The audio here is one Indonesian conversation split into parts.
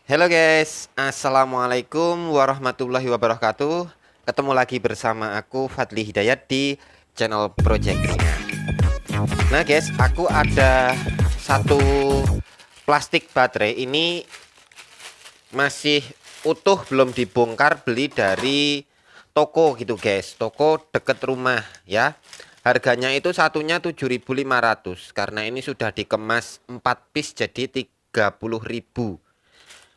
Halo guys, Assalamualaikum warahmatullahi wabarakatuh. Ketemu lagi bersama aku Fadli Hidayat di channel Project Ringan. Nah guys, aku ada satu plastik baterai. Ini masih utuh, belum dibongkar, beli dari toko gitu guys. Toko deket rumah ya. Harganya itu satunya 7.500 karena ini sudah dikemas 4 piece jadi 30.000.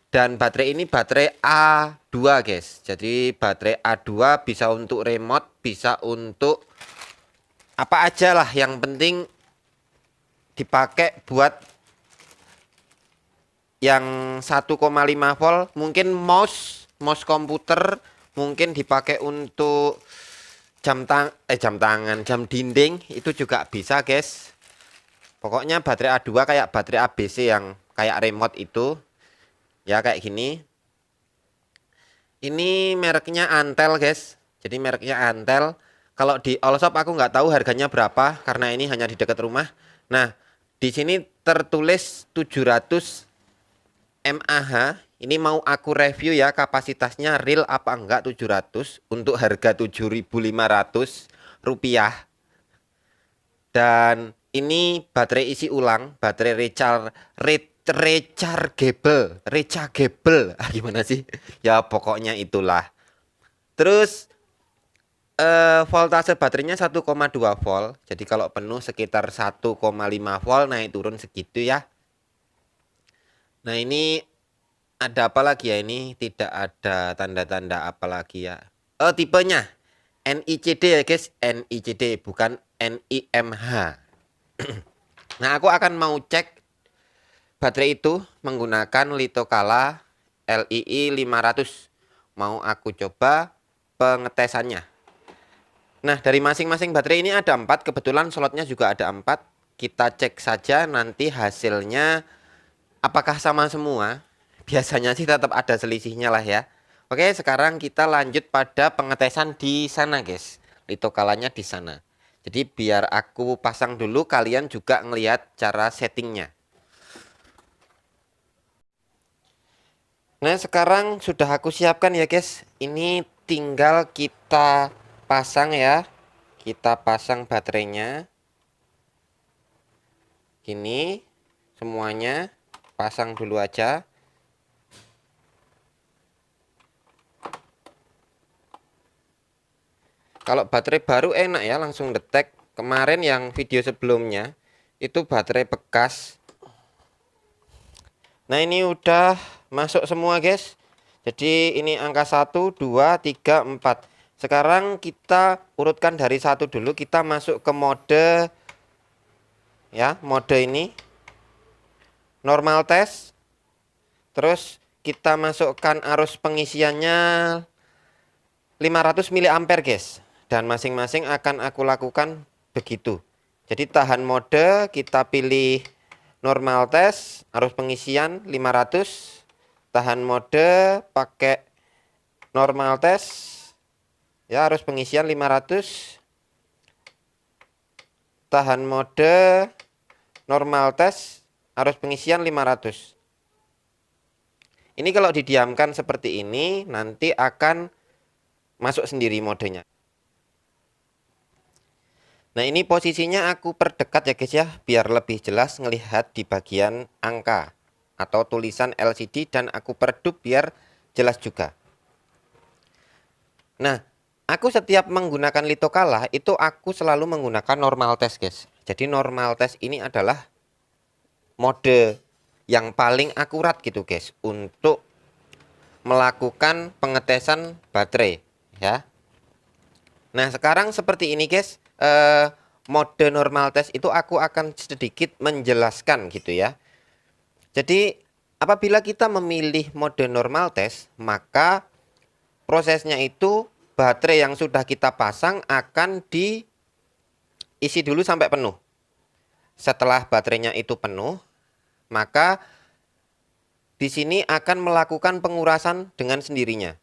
Dan baterai ini baterai A2 guys. Jadi baterai A2 bisa untuk remote, bisa untuk apa aja lah. Yang penting dipakai buat yang 1,5 volt. Mungkin mouse komputer, mungkin dipakai untuk jam tangan, jam dinding itu juga bisa guys. Pokoknya baterai A2 kayak baterai ABC yang kayak remote itu. Ya kayak gini. Ini mereknya Antel guys. Jadi mereknya Antel. Kalau di Allshop aku nggak tahu harganya berapa karena ini hanya di dekat rumah. Nah, di sini tertulis 700 mAh. Ini mau aku review ya kapasitasnya real apa enggak 700 untuk harga 7.500 rupiah. Dan ini baterai isi ulang, baterai rechargeable. Gimana sih? Ya pokoknya itulah. Terus voltase baterainya 1,2 volt. Jadi kalau penuh sekitar 1,5 volt, naik turun segitu ya. Nah, ini ada apa lagi ya? Ini tidak ada tanda-tanda apa lagi ya. Oh, tipenya NICD ya guys, NICD bukan NIMH. Nah, aku akan mau cek baterai itu menggunakan Litokala LII 500. Mau aku coba pengetesannya. Nah, dari masing-masing baterai ini ada 4. Kebetulan slotnya juga ada 4. Kita cek saja nanti hasilnya apakah sama semua. Biasanya sih tetap ada selisihnya lah ya. Oke, sekarang kita lanjut pada pengetesan di sana guys. Litokalanya di sana. Jadi biar aku pasang dulu, kalian juga ngelihat cara settingnya. Nah, sekarang sudah aku siapkan ya guys. Ini tinggal kita pasang ya. Kita pasang baterainya. Gini semuanya. Pasang dulu aja. Kalau baterai baru enak ya, langsung detek. Kemarin yang video sebelumnya itu baterai bekas. Nah, ini udah masuk semua guys. Jadi ini angka 1, 2, 3, 4. Sekarang kita urutkan dari 1 dulu. Kita masuk ke mode ya, mode ini normal test. Terus kita masukkan arus pengisiannya 500 mAh guys. Dan masing-masing akan aku lakukan begitu. Jadi tahan mode, kita pilih normal test, arus pengisian 500. Tahan mode pakai normal test. Ya, arus pengisian 500. Tahan mode normal test, arus pengisian 500. Ini kalau didiamkan seperti ini nanti akan masuk sendiri modenya. Nah, ini posisinya aku perdekat ya guys ya, biar lebih jelas ngelihat di bagian angka atau tulisan LCD, dan aku perdup biar jelas juga. Nah, aku setiap menggunakan Litokala itu aku selalu menggunakan normal test guys. Jadi normal test ini adalah mode yang paling akurat gitu guys untuk melakukan pengetesan baterai ya. Nah, sekarang seperti ini guys, mode normal test itu aku akan sedikit menjelaskan gitu ya. Jadi apabila kita memilih mode normal test, maka prosesnya itu baterai yang sudah kita pasang akan diisi dulu sampai penuh. Setelah baterainya itu penuh, maka di sini akan melakukan pengurasan dengan sendirinya.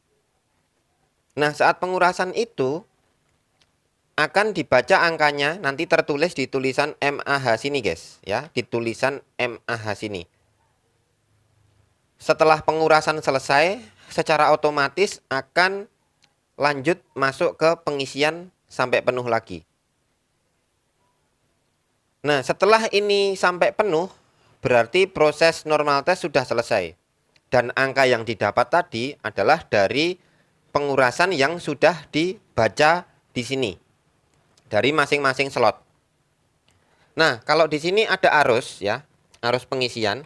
Nah, saat pengurasan itu akan dibaca angkanya, nanti tertulis di tulisan MAH sini guys ya, di tulisan MAH sini. setelah pengurasan selesai, secara otomatis akan lanjut masuk ke pengisian sampai penuh lagi. Nah, setelah ini sampai penuh, berarti proses normal test sudah selesai. Dan angka yang didapat tadi adalah dari pengurasan yang sudah dibaca di sini. Dari masing-masing slot. Nah, kalau di sini ada arus ya, arus pengisian.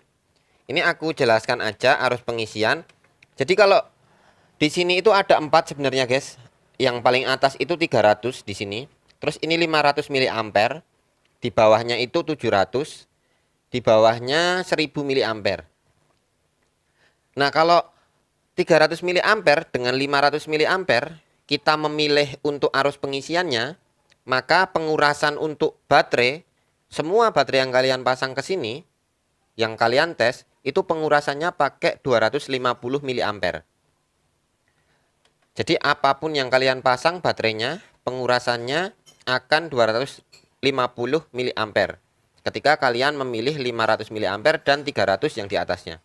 Ini aku jelaskan aja arus pengisian. Jadi kalau di sini itu ada 4 sebenarnya, guys. Yang paling atas itu 300 di sini. Terus ini 500 mA. Di bawahnya itu 700, di bawahnya 1000 mA. Nah, kalau 300 mA dengan 500 mA kita memilih untuk arus pengisiannya, maka pengurasan untuk baterai, semua baterai yang kalian pasang ke sini, yang kalian tes, itu pengurasannya pakai 250 mA. Jadi apapun yang kalian pasang baterainya, pengurasannya akan 250 mA ketika kalian memilih 500 mA dan 300 yang di atasnya.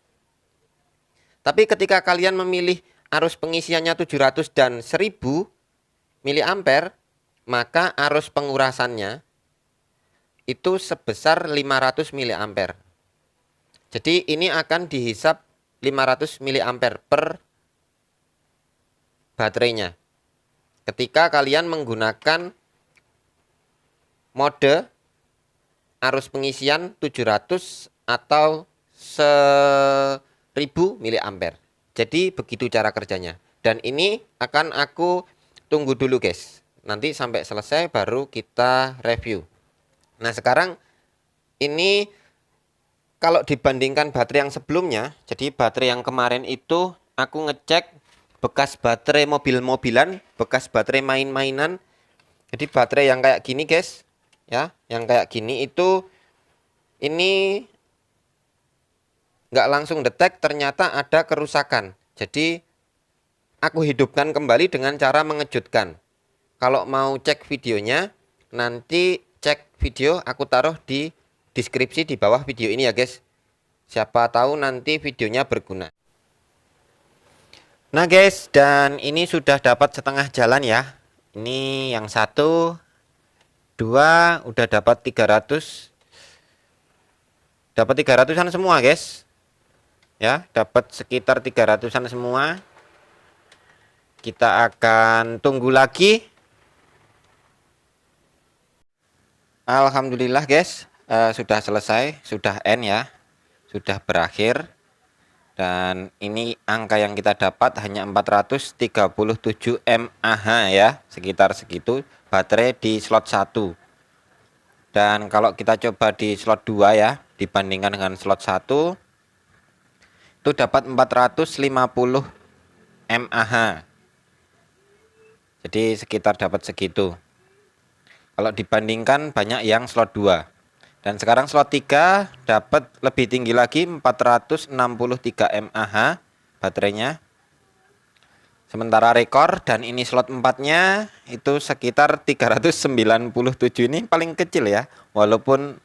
Tapi ketika kalian memilih arus pengisiannya 700 dan 1000 mA, maka arus pengurasannya itu sebesar 500 mA. Jadi ini akan dihisap 500 mA per baterainya. Ketika kalian menggunakan mode arus pengisian 700 atau 1000 mA. Jadi begitu cara kerjanya. Dan ini akan aku tunggu dulu, guys. Nanti sampai selesai baru kita review. Nah, sekarang ini kalau dibandingkan baterai yang sebelumnya, jadi baterai yang kemarin itu aku ngecek bekas baterai mobil-mobilan, bekas baterai main-mainan. Jadi baterai yang kayak gini, guys. Ya, yang kayak gini itu ini nggak langsung detek, ternyata ada kerusakan. Jadi aku hidupkan kembali dengan cara mengejutkan. Kalau mau cek videonya, nanti cek video aku taruh di deskripsi di bawah video ini ya, guys. Siapa tahu nanti videonya berguna. Nah, guys, dan ini sudah dapat setengah jalan ya. Ini yang satu, 2 udah dapat 300. Dapat 300-an semua, guys. Ya, dapat sekitar 300-an semua. Kita akan tunggu lagi. Alhamdulillah, guys, sudah selesai, sudah end ya. Sudah berakhir. Dan ini angka yang kita dapat hanya 437 mAh ya, sekitar segitu baterai di slot 1. Dan kalau kita coba di slot 2 ya, dibandingkan dengan slot 1 itu dapat 450 mAh. Jadi sekitar dapat segitu. Kalau dibandingkan banyak yang slot 2. Dan sekarang slot 3 dapat lebih tinggi lagi, 463 mAh baterainya. Sementara rekor dan ini slot 4-nya itu sekitar 397, ini paling kecil ya. Walaupun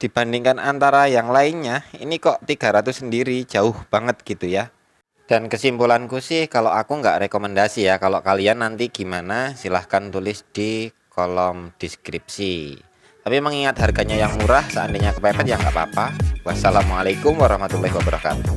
dibandingkan antara yang lainnya, ini kok 300 sendiri, jauh banget gitu ya. Dan kesimpulanku sih, kalau aku nggak rekomendasi ya. Kalau kalian nanti gimana, silahkan tulis di kolom deskripsi. Tapi mengingat harganya yang murah, seandainya kepepet ya nggak apa-apa. Wassalamualaikum warahmatullahi wabarakatuh.